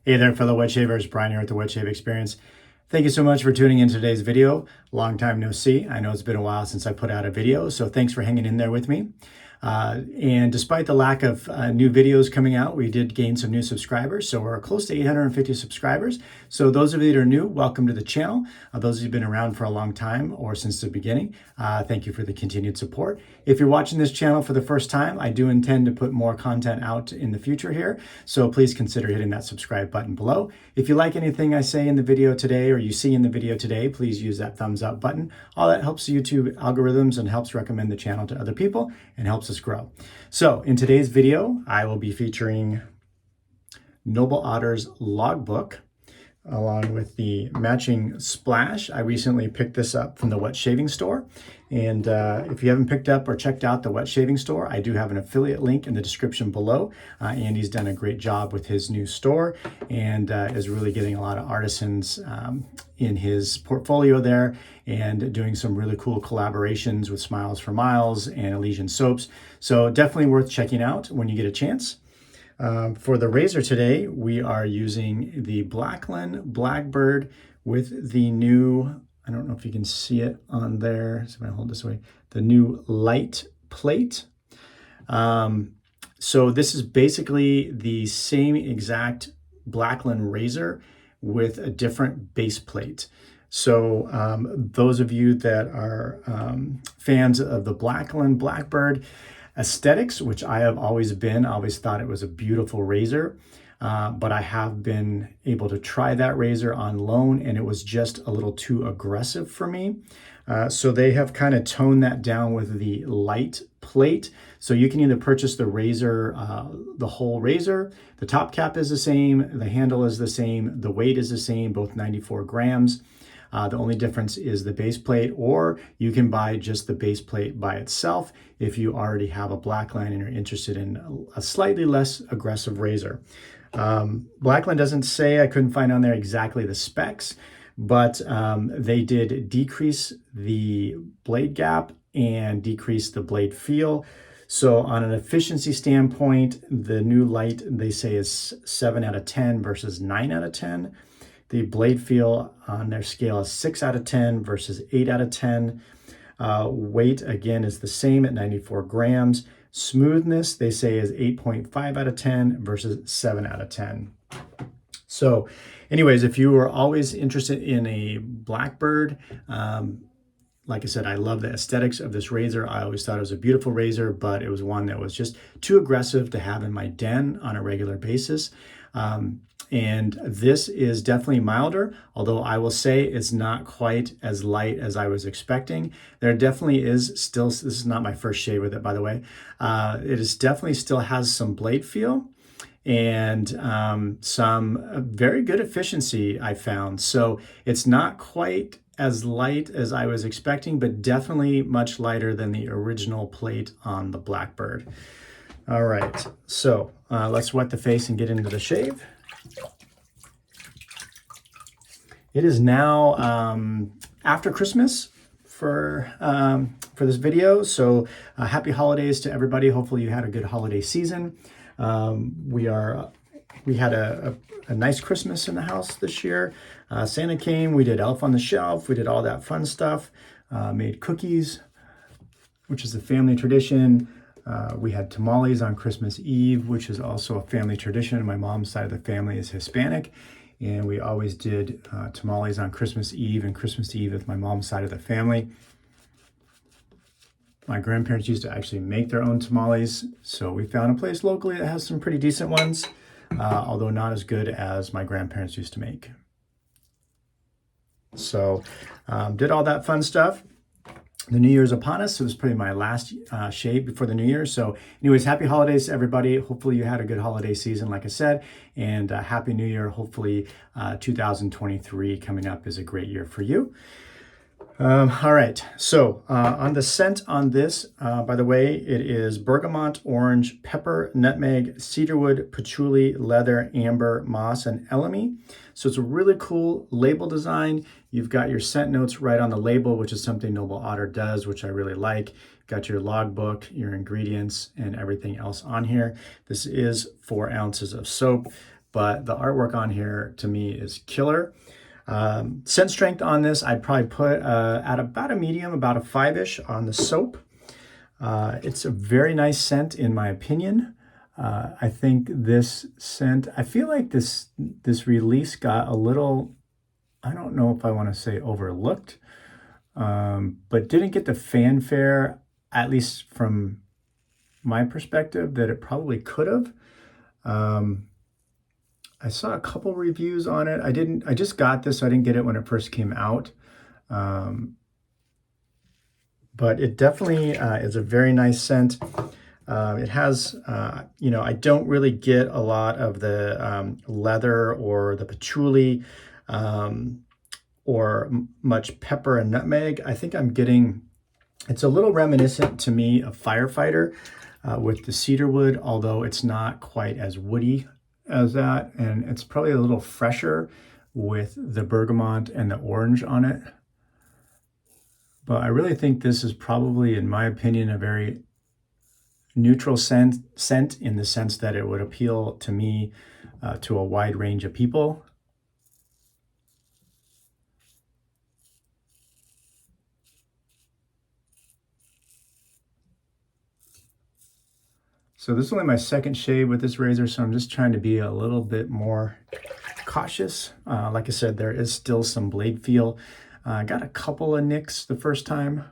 Hey there, fellow wet shavers. Brian here at the Wet Shave Experience. Thank you so much for tuning in today's video. Long time no see. I know it's been a while since I put out a video, so thanks for hanging in there with me. And despite the lack of new videos coming out, we did gain some new subscribers. So we're close to 850 subscribers. So those of you that are new, welcome to the channel. Those of you who've been around for a long time or since the beginning, thank you for the continued support. If you're watching this channel for the first time, I do intend to put more content out in the future here. So please consider hitting that subscribe button below. If you like anything I say in the video today or you see in the video today, please use that thumbs up button. All that helps YouTube algorithms and helps recommend the channel to other people and helps us grow. So in today's video, I will be featuring Noble Otter's Logbook along with the matching splash. I recently picked this up from the Wet Shaving Store. And if you haven't picked up or checked out the Wet Shaving Store, I do have an affiliate link in the description below. Andy's done a great job with his new store and is really getting a lot of artisans in his portfolio there and doing some really cool collaborations with Smiles for Miles and Elysian Soaps. So definitely worth checking out when you get a chance. For the razor today, we are using the Blackland Blackbird with the new, I don't know if you can see it on there, so I'm gonna hold this way, the new Lite plate. So this is basically the same exact Blackland razor with a different base plate. So those of you that are fans of the Blackland Blackbird aesthetics, which I have always been, I always thought it was a beautiful razor, but I have been able to try that razor on loan and it was just a little too aggressive for me. So they have kind of toned that down with the Lite plate. So you can either purchase the razor, the whole razor, the top cap is the same, the handle is the same, the weight is the same, both 94 grams. The only difference is the base plate, or you can buy just the base plate by itself if you already have a Blackland and you're interested in a slightly less aggressive razor. Blackland doesn't say, I couldn't find on there exactly the specs, but they did decrease the blade gap and decrease the blade feel. So on an efficiency standpoint, the new Lite, they say, is 7 out of 10 versus 9 out of 10. The blade feel on their scale is 6 out of 10 versus 8 out of 10. Weight, again, is the same at 94 grams. Smoothness, they say, is 8.5 out of 10 versus 7 out of 10. So anyways, if you are always interested in a Blackbird, like I said, I love the aesthetics of this razor. I always thought it was a beautiful razor, but it was one that was just too aggressive to have in my den on a regular basis. And this is definitely milder, although I will say it's not quite as light as I was expecting. There definitely is still, this is not my first shave with it, by the way. It is definitely still has some blade feel and some very good efficiency, I found. So it's not quite as light as I was expecting, but definitely much lighter than the original plate on the Blackbird. All right, so let's wet the face and get into the shave. It is now after Christmas for this video, so happy holidays to everybody. Hopefully you had a good holiday season. We had a nice Christmas in the house this year. Santa came, we did Elf on the Shelf, we did all that fun stuff, made cookies, which is a family tradition. We had tamales on Christmas Eve, which is also a family tradition. My mom's side of the family is Hispanic, and we always did tamales on Christmas Eve and Christmas Eve with my mom's side of the family. My grandparents used to actually make their own tamales, so we found a place locally that has some pretty decent ones, although not as good as my grandparents used to make. So did all that fun stuff. The New Year's upon us. So it was probably my last shave before the New Year. So anyways, happy holidays to everybody. Hopefully you had a good holiday season, like I said, and happy New Year. Hopefully 2023 coming up is a great year for you. All right, so on the scent on this, by the way, it is bergamot, orange, pepper, nutmeg, cedarwood, patchouli, leather, amber, moss, and elemi. So it's a really cool label design. You've got your scent notes right on the label, which is something Noble Otter does, which I really like. Got your logbook, your ingredients, and everything else on here. This is 4 ounces of soap. but the artwork on here to me is killer. Scent strength on this, I'd probably put at about a medium, about a 5-ish on the soap. It's a very nice scent in my opinion. I think this scent, I feel like this release got a little, I don't know if I want to say overlooked, but didn't get the fanfare, at least from my perspective, that it probably could have. I saw a couple reviews on it. I just got this, so I didn't get it when it first came out. But it definitely is a very nice scent. It has, I don't really get a lot of the leather or the patchouli or much pepper and nutmeg. I think I'm getting, it's a little reminiscent to me of Firefighter with the cedarwood, although it's not quite as woody as that. And it's probably a little fresher with the bergamot and the orange on it. But I really think this is probably, in my opinion, a very neutral scent in the sense that it would appeal to me to a wide range of people. So this is only my second shave with this razor, so I'm just trying to be a little bit more cautious. Like I said, there is still some blade feel. I got a couple of nicks the first time.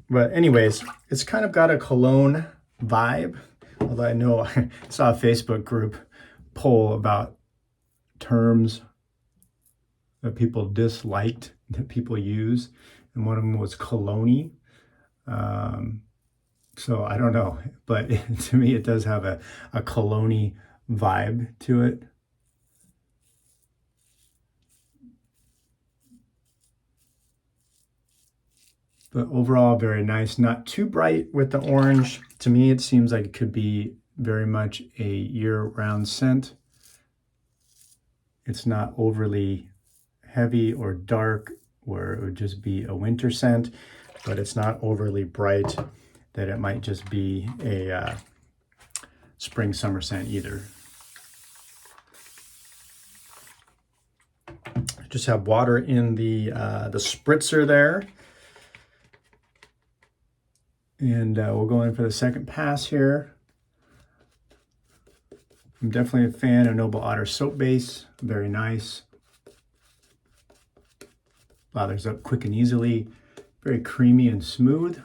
But anyways, it's kind of got a cologne vibe. Although I know I saw a Facebook group poll about terms that people disliked that people use, and one of them was cologne. So I don't know, but to me it does have a cologne vibe to it. But overall, very nice. Not too bright with the orange. To me, it seems like it could be very much a year-round scent. It's not overly heavy or dark where it would just be a winter scent, but it's not overly bright that it might just be a spring summer scent either. Just have water in the spritzer there. And we'll go in for the second pass here. I'm definitely a fan of Noble Otter soap base. Very nice. Lathers up quick and easily. Very creamy and smooth.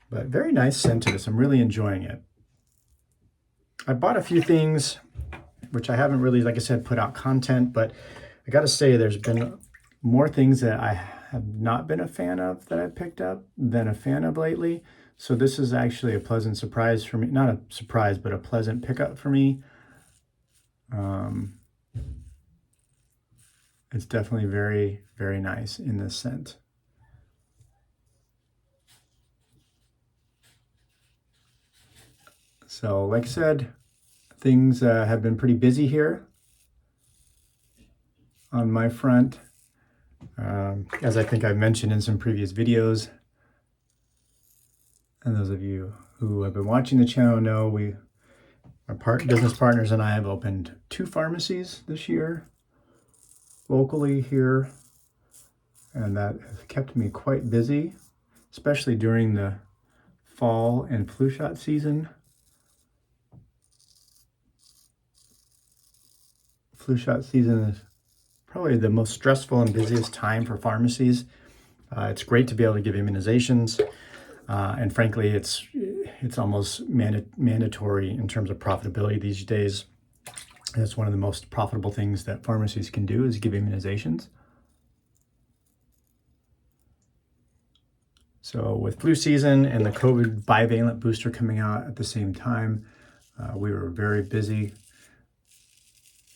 But very nice scent to this. I'm really enjoying it. I bought a few things, which I haven't really, like I said, put out content, but I got to say there's been more things that I have not been a fan of that I've picked up than a fan of lately. So this is actually a pleasant surprise for me. Not a surprise, but a pleasant pickup for me. It's definitely very, very nice in this scent. So like I said, things have been pretty busy here on my front. As I think I've mentioned in some previous videos, and those of you who have been watching the channel know our business partners and I have opened 2 pharmacies this year locally here, and that has kept me quite busy, especially during the fall and flu shot season. Flu shot season is probably the most stressful and busiest time for pharmacies. It's great to be able to give immunizations, and frankly, it's almost mandatory in terms of profitability these days. It's one of the most profitable things that pharmacies can do is give immunizations. So with flu season and the COVID bivalent booster coming out at the same time, we were very busy.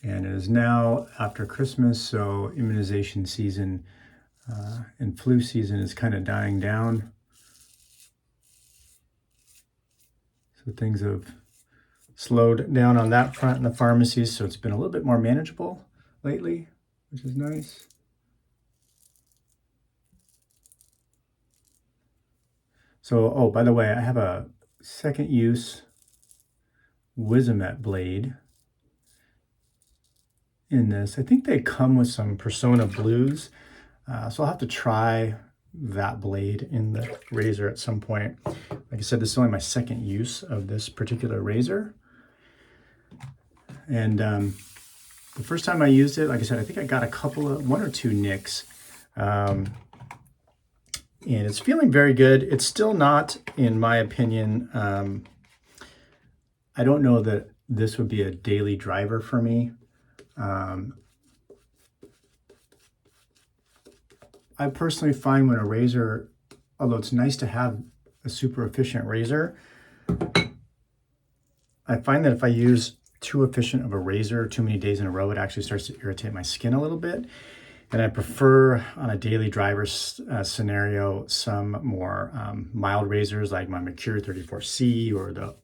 And it is now after Christmas, so immunization season and flu season is kind of dying down. So things have slowed down on that front in the pharmacies, so it's been a little bit more manageable lately, which is nice. So, oh, by the way, I have a second use Wizamet blade in this. I think they come with some Persona blues, so I'll have to try that blade in the razor at some point. Like I said, this is only my second use of this particular razor. And the first time I used it, like I said, I think I got one or two nicks. And it's feeling very good. It's still not, in my opinion, I don't know that this would be a daily driver for me. I personally find when a razor, although it's nice to have a super efficient razor, I find that if I use too efficient of a razor too many days in a row, it actually starts to irritate my skin a little bit. And I prefer, on a daily driver scenario, some more mild razors like my Mercure 34C or the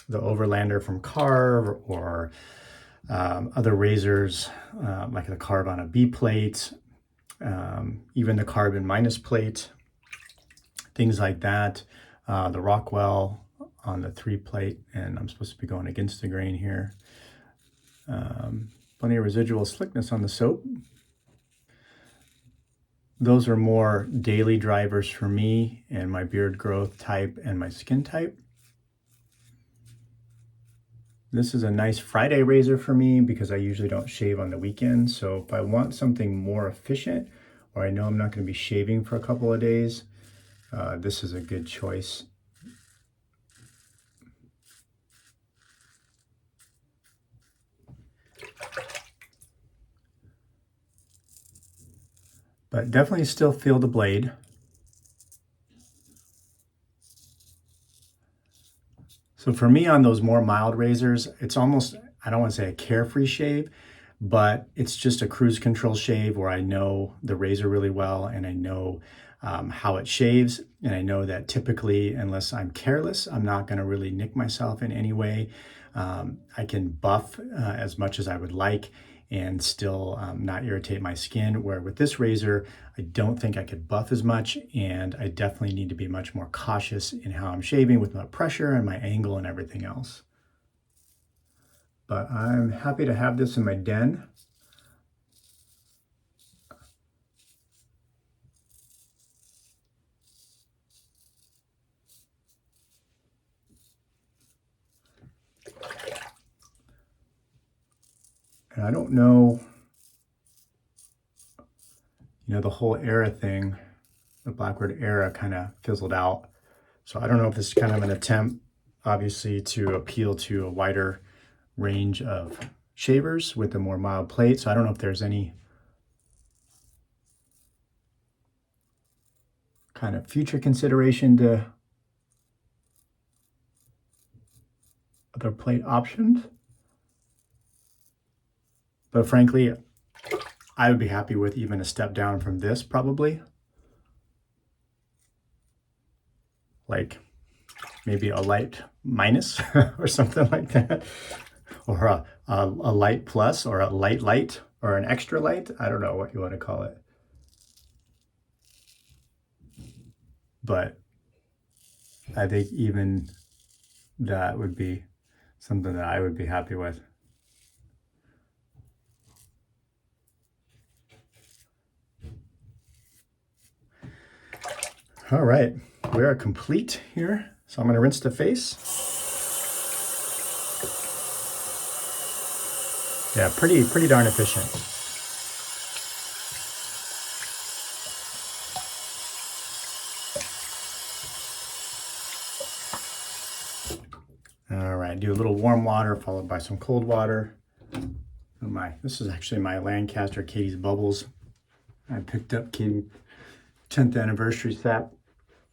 Overlander from Carve, or other razors like the Carve on a B plate, even the carbon minus plate, things like that. The Rockwell on the 3 plate, and I'm supposed to be going against the grain here. Plenty of residual slickness on the soap. Those are more daily drivers for me and my beard growth type and my skin type. This is a nice Friday razor for me because I usually don't shave on the weekend. So if I want something more efficient, or I know I'm not going to be shaving for a couple of days, this is a good choice. But definitely still feel the blade. So for me, on those more mild razors, it's almost, I don't want to say a carefree shave, but it's just a cruise control shave where I know the razor really well, and I know how it shaves, and I know that typically, unless I'm careless, I'm not going to really nick myself in any way. I can buff as much as I would like and still not irritate my skin, where with this razor, I don't think I could buff as much, and I definitely need to be much more cautious in how I'm shaving with my pressure and my angle and everything else. But I'm happy to have this in my den. And I don't know, the whole era thing, the Blackbird era kind of fizzled out. So I don't know if this is kind of an attempt, obviously, to appeal to a wider range of shavers with a more mild plate. So I don't know if there's any kind of future consideration to other plate options. But frankly, I would be happy with even a step down from this, probably. Like maybe a Lite minus or something like that. Or a Lite plus, or a Lite or an extra light. I don't know what you want to call it. But I think even that would be something that I would be happy with. All right, we are complete here. So I'm going to rinse the face. Yeah, pretty darn efficient. All right, do a little warm water followed by some cold water. This is actually my Lancaster Katie's Bubbles. I picked up Katie 10th anniversary set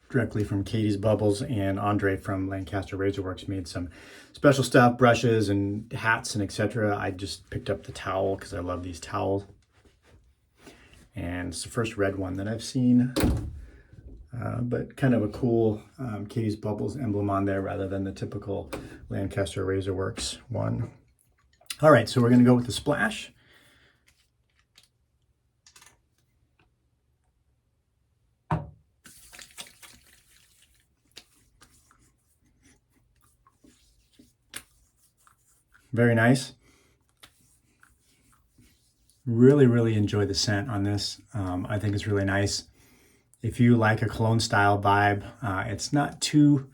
directly from Katie's Bubbles, and Andre from Lancaster Razorworks made some special stuff, brushes and hats and etc. I just picked up the towel because I love these towels. And it's the first red one that I've seen. But kind of a cool Katie's Bubbles emblem on there rather than the typical Lancaster Razorworks one. All right, so we're going to go with the splash. Very nice. Really, really enjoy the scent on this. I think it's really nice. If you like a cologne style vibe, it's not too,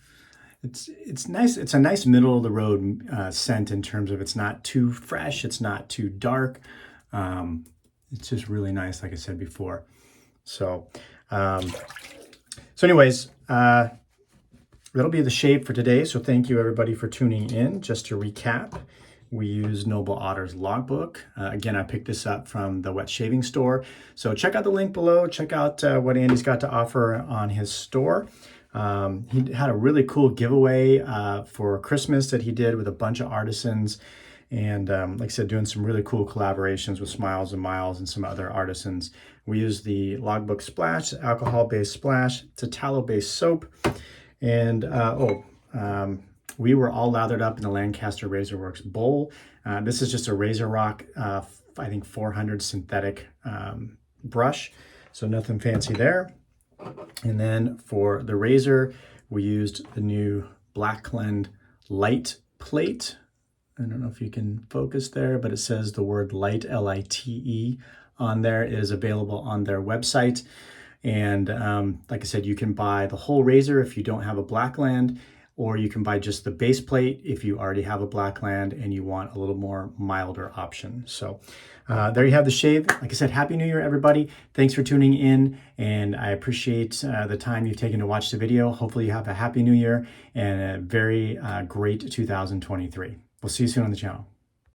it's nice. It's a nice middle of the road scent in terms of it's not too fresh, it's not too dark. It's just really nice, like I said before. So, anyways, that'll be the shave for today. So thank you everybody for tuning in. Just to recap, we use Noble Otter's Logbook. Again, I picked this up from the wet shaving store. So check out the link below. Check out what Andy's got to offer on his store. He had a really cool giveaway for Christmas that he did with a bunch of artisans. And like I said, doing some really cool collaborations with Smiles and Miles and some other artisans. We use the Logbook Splash, alcohol-based splash. It's a tallow-based soap. And we were all lathered up in the Lancaster Razor Works bowl. This is just a Razor Rock, I think 400 synthetic brush. So nothing fancy there. And then for the razor, we used the new Blackland Lite plate. I don't know if you can focus there, but it says the word Lite, L-I-T-E on there. It is available on their website. And like I said, you can buy the whole razor if you don't have a Blackland, or you can buy just the base plate if you already have a Blackland and you want a little more milder option. So there you have the shave. Like I said, Happy New Year, everybody. Thanks for tuning in, and I appreciate the time you've taken to watch the video. Hopefully you have a Happy New Year and a very great 2023. We'll see you soon on the channel.